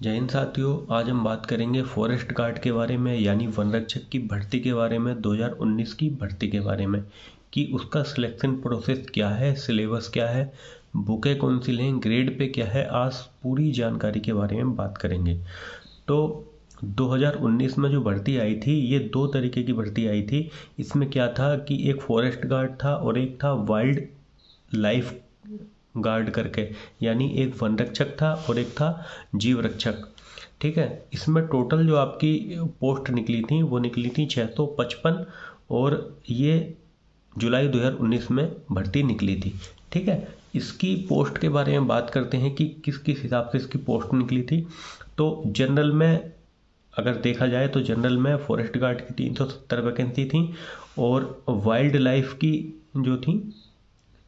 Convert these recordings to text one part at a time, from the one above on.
जय हिंद साथियों, आज हम बात करेंगे फॉरेस्ट गार्ड के बारे में, यानी वन रक्षक की भर्ती के बारे में, 2019 की भर्ती के बारे में कि उसका सिलेक्शन प्रोसेस क्या है, सिलेबस क्या है, बुकें कौन सी लें, ग्रेड पे क्या है। आज पूरी जानकारी के बारे में बात करेंगे। तो 2019 में जो भर्ती आई थी, ये दो तरीके की भर्ती आई थी। इसमें क्या था कि एक फॉरेस्ट गार्ड था और एक था वाइल्ड लाइफ गार्ड करके, यानी एक वन रक्षक था और एक था जीव रक्षक। ठीक है, इसमें टोटल जो आपकी पोस्ट निकली थी वो निकली थी 655 और ये जुलाई 2019 में भर्ती निकली थी। ठीक है, इसकी पोस्ट के बारे में बात करते हैं कि किस किस हिसाब से इसकी पोस्ट निकली थी। तो जनरल में अगर देखा जाए तो जनरल में फॉरेस्ट गार्ड की 370 वैकेंसी थी और वाइल्ड लाइफ की जो थी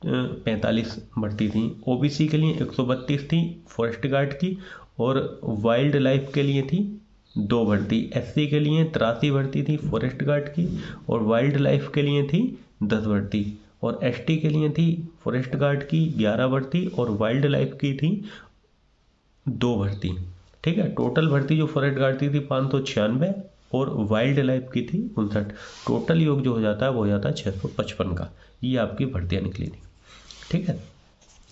45 भर्ती थी। ओबीसी के लिए 132 थी फॉरेस्ट गार्ड की और वाइल्ड लाइफ के लिए थी 2 भर्ती। एससी के लिए 83 भर्ती थी फॉरेस्ट गार्ड की और वाइल्ड लाइफ के लिए थी 10 भर्ती और एसटी के लिए थी फॉरेस्ट गार्ड की 11 भर्ती और वाइल्ड लाइफ की थी 2 भर्ती। ठीक है, टोटल भर्ती जो फॉरेस्ट गार्ड की थी 596 और वाइल्ड लाइफ की थी 59। टोटल योग जो हो जाता है वो हो जाता है 655 का। ये आपकी भर्तियाँ निकली थी। ठीक है,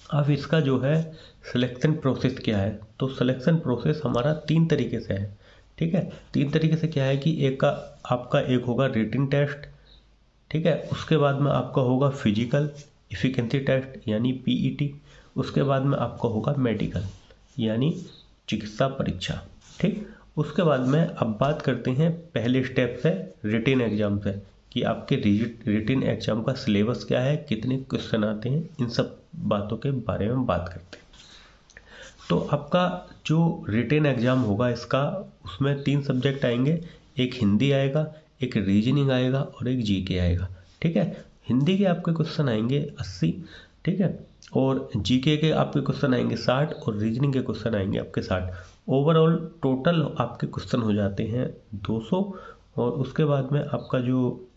अब इसका जो है सिलेक्शन प्रोसेस क्या है। तो सिलेक्शन प्रोसेस हमारा 3 तरीके से है। ठीक है, 3 तरीके से क्या है कि एक का आपका एक होगा रिटन टेस्ट। ठीक है, उसके बाद में आपका होगा फिजिकल एफिशिएंसी टेस्ट यानी पीईटी। उसके बाद में आपका होगा मेडिकल यानी चिकित्सा परीक्षा। ठीक, उसके बाद में अब बात करते हैं पहले स्टेप से रिटन एग्जाम से कि आपके रिटन एग्जाम का सिलेबस क्या है, कितने क्वेश्चन आते हैं, इन सब बातों के बारे में बात करते हैं। तो आपका जो रिटन एग्जाम होगा इसका, उसमें 3 सब्जेक्ट आएंगे। एक हिंदी आएगा, एक रीजनिंग आएगा और एक जीके आएगा। ठीक है, हिंदी के आपके क्वेश्चन आएंगे 80। ठीक है, और जीके के आपके क्वेश्चन आएंगे 60 और रीजनिंग के क्वेश्चन आएंगे आपके 60। ओवरऑल टोटल आपके क्वेश्चन हो जाते हैं 200 और उसके बाद में आपका जो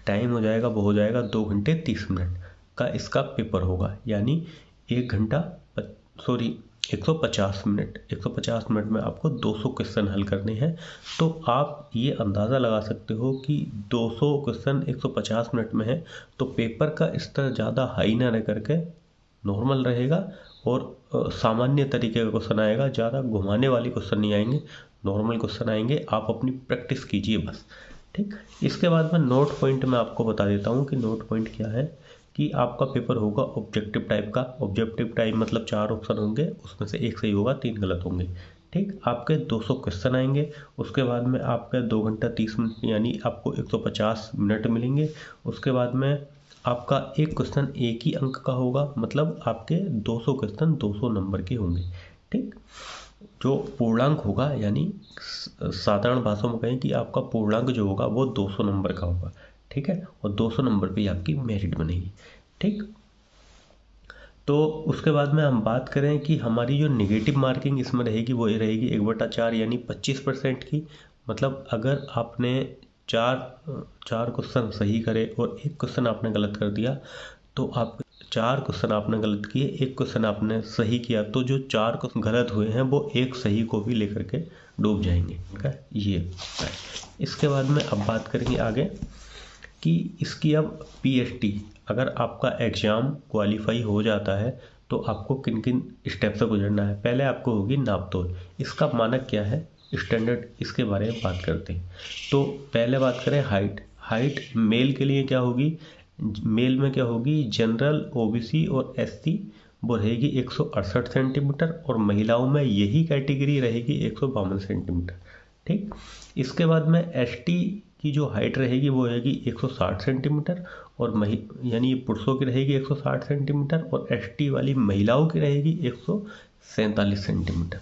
टाइम हो जाएगा वो हो जाएगा 2 घंटे 30 मिनट का इसका पेपर होगा, यानी 150 मिनट। 150 मिनट में आपको 200 क्वेश्चन हल करने हैं। तो आप ये अंदाज़ा लगा सकते हो कि 200 क्वेश्चन 150 मिनट में है तो पेपर का स्तर ज़्यादा हाई ना रह करके नॉर्मल रहेगा और सामान्य तरीके का क्वेश्चन आएगा। ज़्यादा घुमाने वाले क्वेश्चन नहीं आएंगे, नॉर्मल क्वेश्चन आएंगे। आप अपनी प्रैक्टिस कीजिए बस। ठीक, इसके बाद में नोट पॉइंट मैं आपको बता देता हूँ कि नोट पॉइंट क्या है। कि आपका पेपर होगा ऑब्जेक्टिव टाइप का। ऑब्जेक्टिव टाइप मतलब 4 ऑप्शन होंगे, उसमें से एक सही होगा, 3 गलत होंगे। ठीक, आपके 200 क्वेश्चन आएंगे। उसके बाद में आपका 2 घंटा 30 मिनट यानी आपको 150 मिनट मिलेंगे। उसके बाद में आपका एक क्वेश्चन एक ही अंक का होगा, मतलब आपके 200 क्वेश्चन 200 नंबर के होंगे। ठीक, जो पूर्णांक होगा यानी साधारण भाषा में कहें कि आपका पूर्णांक जो होगा वो 200 नंबर का होगा। ठीक है, और 200 नंबर पे आपकी मेरिट बनेगी। ठीक, तो उसके बाद में हम बात करें कि हमारी जो नेगेटिव मार्किंग इसमें रहेगी वो ये रहेगी 1/4 यानी 25% की। मतलब अगर आपने चार क्वेश्चन सही करे और एक क्वेश्चन आपने गलत कर दिया तो आप 4 क्वेश्चन आपने गलत किए, एक क्वेश्चन आपने सही किया, तो जो 4 क्वेश्चन गलत हुए हैं वो एक सही को भी लेकर के डूब जाएंगे। ठीक, ये इसके बाद में अब बात करेंगे आगे कि इसकी अब पीएचडी अगर आपका एग्ज़ाम क्वालिफाई हो जाता है तो आपको किन किन स्टेप से गुजरना है। पहले आपको होगी नापतोल। इसका मानक क्या है, स्टैंडर्ड, इसके बारे में बात करते हैं। तो पहले बात करें हाइट मेल के लिए क्या होगी। मेल में क्या होगी, जनरल, ओबीसी और एससी वो रहेगी 168 सेंटीमीटर और महिलाओं में यही कैटेगरी रहेगी 152 सेंटीमीटर। ठीक, इसके बाद में एसटी की जो हाइट रहेगी वो रहेगी 160 सेंटीमीटर और यानी पुरुषों की रहेगी 160 सेंटीमीटर और एसटी वाली महिलाओं की रहेगी 147 सेंटीमीटर।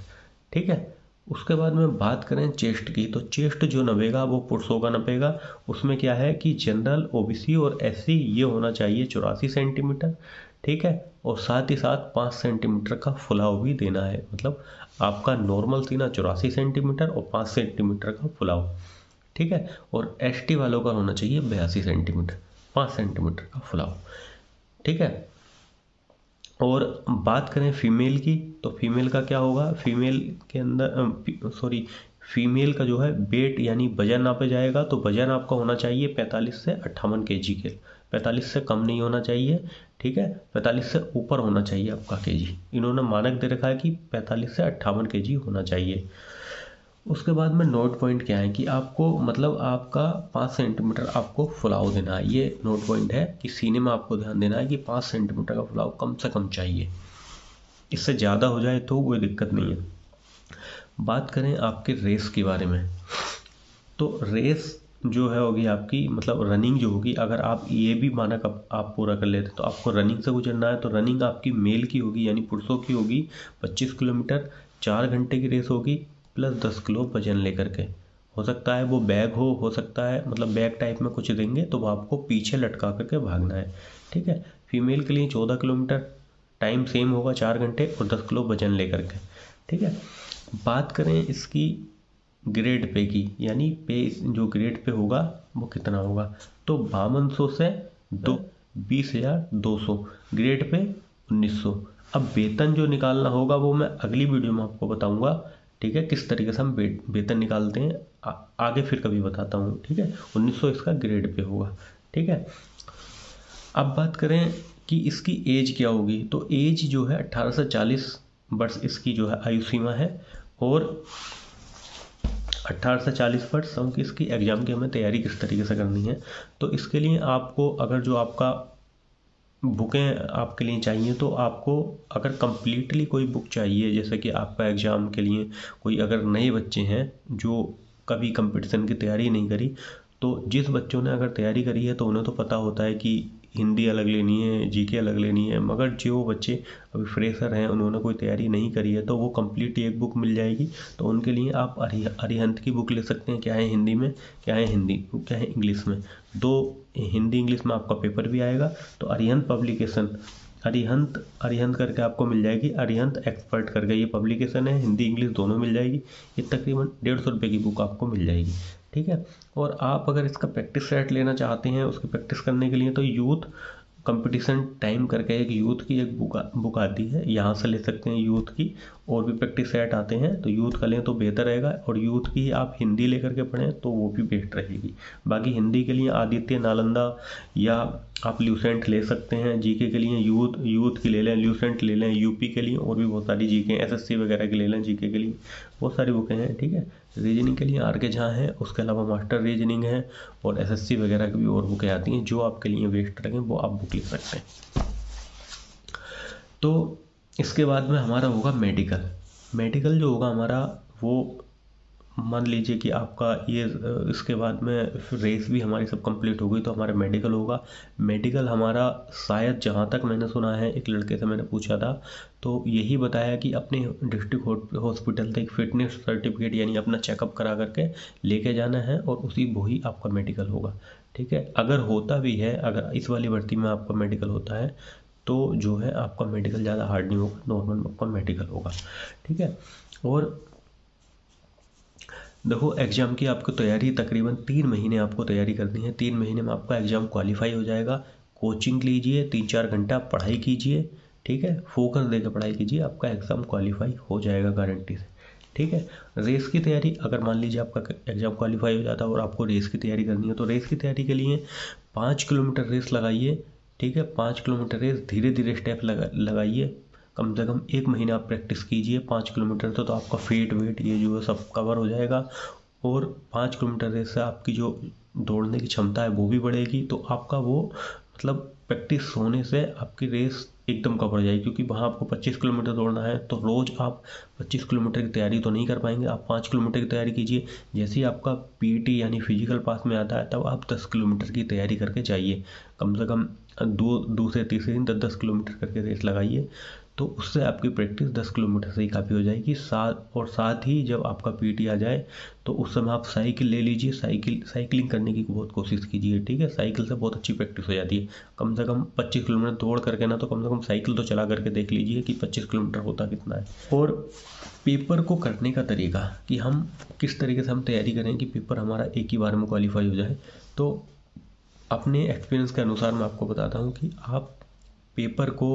ठीक है, उसके बाद में बात करें चेस्ट की, तो चेस्ट जो नपेगा वो पुरुषों का नपेगा। उसमें क्या है कि जनरल, ओबीसी और एससी ये होना चाहिए 84 सेंटीमीटर। ठीक है, और साथ ही साथ 5 सेंटीमीटर का फुलाव भी देना है। मतलब आपका नॉर्मल सीना 84 सेंटीमीटर और 5 सेंटीमीटर का फुलाव। ठीक है, और एसटी वालों का होना चाहिए 82 सेंटीमीटर, 5 सेंटीमीटर का फुलाव। ठीक है, और बात करें फीमेल की तो फीमेल का क्या होगा, फीमेल के अंदर फीमेल का जो है वेट यानी वजन नापा जाएगा, तो वजन आपका होना चाहिए 45 से 58 केजी के, 45 से कम नहीं होना चाहिए, ठीक है, 45 से ऊपर होना चाहिए आपका केजी। इन्होंने मानक दे रखा है कि 45 से 58 केजी होना चाहिए। उसके बाद में नोट पॉइंट क्या है कि आपको मतलब आपका 5 सेंटीमीटर आपको फुलाव देना है। ये नोट पॉइंट है कि सीने में आपको ध्यान देना है कि 5 सेंटीमीटर का फुलाव कम से कम चाहिए, इससे ज़्यादा हो जाए तो कोई दिक्कत नहीं है। बात करें आपके रेस के बारे में, तो रेस जो है होगी आपकी मतलब रनिंग जो होगी, अगर आप ये भी मानक आप पूरा कर लेते तो आपको रनिंग से गुजरना है, तो रनिंग आपकी मेल की होगी यानी पुरुषों की होगी 25 किलोमीटर, 4 घंटे की रेस होगी प्लस 10 किलो वजन लेकर के। हो सकता है वो बैग हो सकता है मतलब बैग टाइप में कुछ देंगे तो वो आपको पीछे लटका करके भागना है, ठीक है। फीमेल के लिए 14 किलोमीटर, टाइम सेम होगा 4 घंटे और 10 किलो वजन लेकर के, ठीक है। बात करें इसकी ग्रेड पे की, यानी पे जो ग्रेड पे होगा वो कितना होगा, तो 5200 से 20,200, ग्रेड पे 1900। अब वेतन जो निकालना होगा वो मैं अगली वीडियो में आपको बताऊंगा, ठीक है, किस तरीके से हम वेतन निकालते हैं आगे फिर कभी बताता हूँ, ठीक है। 1900 इसका ग्रेड पे होगा, ठीक है। अब बात करें कि इसकी एज क्या होगी, तो एज जो है 18 से 40 वर्ष इसकी जो है आयु सीमा है, और 18 से 40 वर्ष की इसकी एग्ज़ाम की हमें तैयारी किस तरीके से करनी है। तो इसके लिए आपको अगर जो आपका बुकें आपके लिए चाहिए, तो आपको अगर कम्प्लीटली कोई बुक चाहिए, जैसे कि आपका एग्ज़ाम के लिए कोई अगर नए बच्चे हैं जो कभी कंपटीशन की तैयारी नहीं करी, तो जिस बच्चों ने अगर तैयारी करी है तो उन्हें तो पता होता है कि हिंदी अलग लेनी है, जीके अलग लेनी है, मगर जो बच्चे अभी फ्रेशर हैं उन्होंने कोई तैयारी नहीं करी है तो वो कम्प्लीट एक बुक मिल जाएगी। तो उनके लिए आप अरिहंत की बुक ले सकते हैं, क्या है हिंदी में, क्या है इंग्लिश में, दो हिंदी इंग्लिश में आपका पेपर भी आएगा। तो अरिहंत पब्लिकेशन, अरिहंत करके आपको मिल जाएगी, अरिहंत एक्सपर्ट करके ये पब्लिकेशन है, हिंदी इंग्लिश दोनों मिल जाएगी। ये तकरीबन 150 रुपये की बुक आपको मिल जाएगी, ठीक है। और आप अगर इसका प्रैक्टिस सेट लेना चाहते हैं उसकी प्रैक्टिस करने के लिए, तो यूथ कंपटीशन टाइम करके एक यूथ की एक बुक आती है, यहाँ से ले सकते हैं यूथ की। और भी प्रैक्टिस सेट आते हैं तो यूथ का लें तो बेहतर रहेगा, और यूथ की आप हिंदी लेकर के पढ़ें तो वो भी बेस्ट रहेगी। बाकी हिंदी के लिए आदित्य नालंदा या आप ल्यूसेंट ले सकते हैं, जीके के लिए यूथ की ले लें, ल्यूसेंट ले लें, यूपी के लिए और भी बहुत सारी जीके, एसएससी वगैरह की ले लें, जीके के लिए बहुत सारी बुकें हैं, ठीक है। रीजनिंग के लिए आर के झा है, उसके अलावा मास्टर रीजनिंग है, और एसएससी वगैरह की भी और बुकें आती हैं, जो आपके लिए बेस्ट लगें वो आप बुक ले सकते हैं। तो इसके बाद में हमारा होगा मेडिकल जो होगा हमारा, वो मान लीजिए कि आपका ये इसके बाद में रेस भी हमारी सब कंप्लीट हो गई तो हमारा मेडिकल होगा। मेडिकल हमारा शायद जहाँ तक मैंने सुना है, एक लड़के से मैंने पूछा था तो यही बताया कि अपने डिस्ट्रिक्ट हॉस्पिटल से एक फिटनेस सर्टिफिकेट यानी अपना चेकअप करा करके लेके जाना है, और उसी वो ही आपका मेडिकल होगा, ठीक है। अगर होता भी है, अगर इस वाली भर्ती में आपका मेडिकल होता है तो जो है आपका मेडिकल ज़्यादा हार्ड नहीं होगा, नॉर्मल आपका मेडिकल होगा, ठीक है। और देखो एग्ज़ाम की आपको तैयारी तकरीबन 3 महीने आपको तैयारी करनी है, 3 महीने में आपका एग्ज़ाम क्वालिफाई हो जाएगा। कोचिंग लीजिए, 3-4 घंटा पढ़ाई कीजिए, ठीक है, फोकस देकर पढ़ाई कीजिए, आपका एग्ज़ाम क्वालिफाई हो जाएगा गारंटी से, ठीक है। रेस की तैयारी, अगर मान लीजिए आपका एग्ज़ाम क्वालिफाई हो जाता है और आपको रेस की तैयारी करनी है, तो रेस की तैयारी के लिए 5 किलोमीटर रेस लगाइए, ठीक है। 5 किलोमीटर रेस धीरे धीरे स्टेप लगाइए, कम से कम 1 महीना आप प्रैक्टिस कीजिए 5 किलोमीटर तो आपका वेट ये जो है सब कवर हो जाएगा। और 5 किलोमीटर रेस से आपकी जो दौड़ने की क्षमता है वो भी बढ़ेगी, तो आपका वो मतलब प्रैक्टिस होने से आपकी रेस एकदम कवर हो जाएगी, क्योंकि वहाँ आपको 25 किलोमीटर दौड़ना है तो रोज़ आप 25 किलोमीटर की तैयारी तो नहीं कर पाएंगे, आप 5 किलोमीटर की तैयारी कीजिए। जैसे ही आपका पीटी यानी फिजिकल पास में आता है तब आप 10 किलोमीटर की तैयारी करके जाइए, कम से कम दो से तीसरे दिन 10-10 किलोमीटर करके रेस लगाइए, तो उससे आपकी प्रैक्टिस 10 किलोमीटर से ही काफ़ी हो जाएगी। साथ ही जब आपका पीटी आ जाए तो उस समय आप साइकिल ले लीजिए, साइकिलिंग करने की बहुत कोशिश कीजिए, ठीक है। साइकिल से बहुत अच्छी प्रैक्टिस हो जाती है, कम से कम 25 किलोमीटर दौड़ करके ना तो कम से कम साइकिल तो चला करके देख लीजिए कि 25 किलोमीटर होता कितना है। और पेपर को करने का तरीका कि हम किस तरीके से हम तैयारी करें कि पेपर हमारा एक ही बार में क्वालिफाई हो जाए, तो अपने एक्सपीरियंस के अनुसार मैं आपको बताता हूँ कि आप पेपर को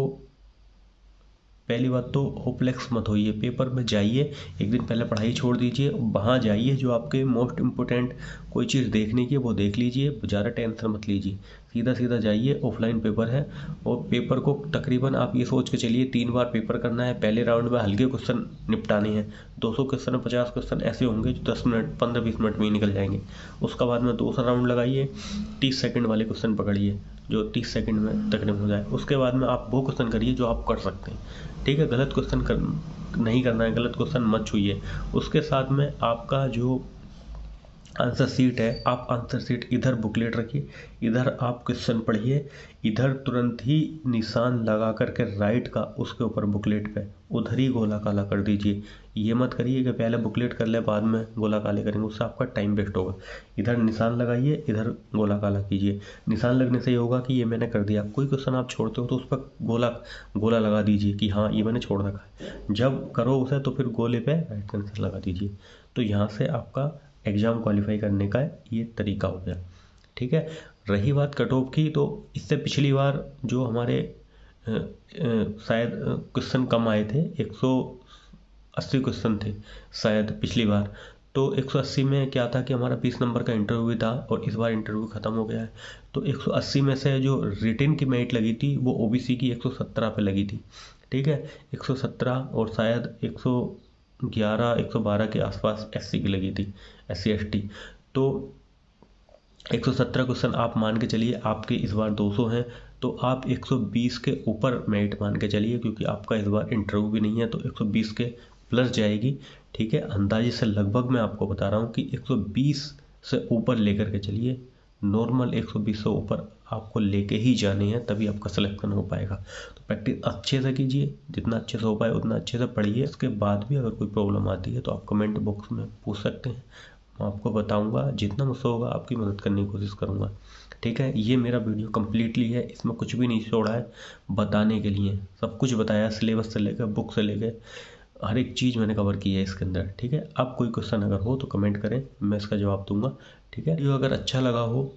पहली बात तो होपलेस मत होइए, पेपर में जाइए, एक दिन पहले पढ़ाई छोड़ दीजिए, वहाँ जाइए, जो आपके मोस्ट इम्पोर्टेंट कोई चीज़ देखने की है वो देख लीजिए, ज़्यादा टेंशन मत लीजिए, सीधा सीधा जाइए। ऑफलाइन पेपर है और पेपर को तकरीबन आप ये सोच के चलिए 3 बार पेपर करना है। पहले राउंड में हल्के क्वेश्चन निपटाने हैं, 200 क्वेश्चन 50 क्वेश्चन ऐसे होंगे जो 10 मिनट 15-20 मिनट में ही निकल जाएंगे। उसका बाद में दूसरा राउंड लगाइए, 30 सेकंड वाले क्वेश्चन पकड़िए जो 30 सेकंड में तकरीबन हो जाए। उसके बाद में आप वो क्वेश्चन करिए जो आप कर सकते हैं, ठीक है। गलत क्वेश्चन नहीं करना है, गलत क्वेश्चन मत छूइए। उसके साथ में आपका जो आंसर सीट है, आप आंसर सीट इधर बुकलेट रखिए, इधर आप क्वेश्चन पढ़िए, इधर तुरंत ही निशान लगा करके राइट का उसके ऊपर बुकलेट पे उधर ही गोला काला कर दीजिए। ये मत करिए कि पहले बुकलेट कर ले बाद में गोला काले करेंगे, उससे आपका टाइम वेस्ट होगा। इधर निशान लगाइए, इधर गोला काला कीजिए। निशान लगने से ये होगा कि ये मैंने कर दिया। कोई क्वेश्चन आप छोड़ते हो तो उस पर गोला लगा दीजिए कि हाँ ये मैंने छोड़ रखा है। जब करो उसे तो फिर गोले पे राइट का निशान लगा दीजिए। तो यहाँ से आपका एग्ज़ाम क्वालिफाई करने का ये तरीका हो गया, ठीक है। रही बात कट ऑफ की, तो इससे पिछली बार जो हमारे शायद क्वेश्चन कम आए थे, 180 क्वेश्चन थे शायद पिछली बार। तो 180 में क्या था कि हमारा 20 नंबर का इंटरव्यू था और इस बार इंटरव्यू ख़त्म हो गया है। तो 180 में से जो रिटन की मेरिट लगी थी वो ओबीसी की 117 पे लगी थी, ठीक है। 117 और शायद 111 112 के आसपास एससी की लगी थी, SC ST। तो 117 क्वेश्चन आप मान के चलिए, आपके इस बार 200 हैं, तो आप 120 के ऊपर मेरिट मान के चलिए, क्योंकि आपका इस बार इंटरव्यू भी नहीं है तो 120 के प्लस जाएगी, ठीक है। अंदाजे से लगभग मैं आपको बता रहा हूँ कि 120 से ऊपर लेकर के चलिए, नॉर्मल 120 से ऊपर आपको लेके ही जाने हैं, तभी आपका सिलेक्शन हो पाएगा। तो प्रैक्टिस अच्छे से कीजिए, जितना अच्छे से हो पाए उतना अच्छे से पढ़िए। इसके बाद भी अगर कोई प्रॉब्लम आती है तो आप कमेंट बॉक्स में पूछ सकते हैं, मैं आपको बताऊंगा, जितना मुझसे होगा आपकी मदद करने की कोशिश करूंगा, ठीक है। ये मेरा वीडियो कम्प्लीटली है, इसमें कुछ भी नहीं छोड़ा है, बताने के लिए सब कुछ बताया, सिलेबस से लेकर बुक से लेकर हर एक चीज़ मैंने कवर की है इसके अंदर, ठीक है। अब कोई क्वेश्चन अगर हो तो कमेंट करें, मैं इसका जवाब दूंगा, ठीक है। वीडियो अगर अच्छा लगा हो,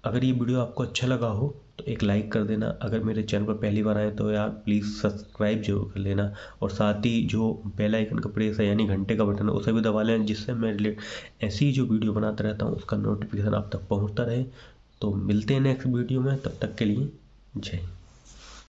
अगर ये वीडियो आपको अच्छा लगा हो तो एक लाइक कर देना। अगर मेरे चैनल पर पहली बार आए तो यार प्लीज़ सब्सक्राइब जरूर कर लेना, और साथ ही जो बेल आइकन का प्रेस है यानी घंटे का बटन है उसे भी दबा लें, जिससे मैं ऐसी जो वीडियो बनाता रहता हूँ उसका नोटिफिकेशन आप तक पहुँचता रहे। तो मिलते हैं नेक्स्ट वीडियो में, तब तक के लिए जय हिंद।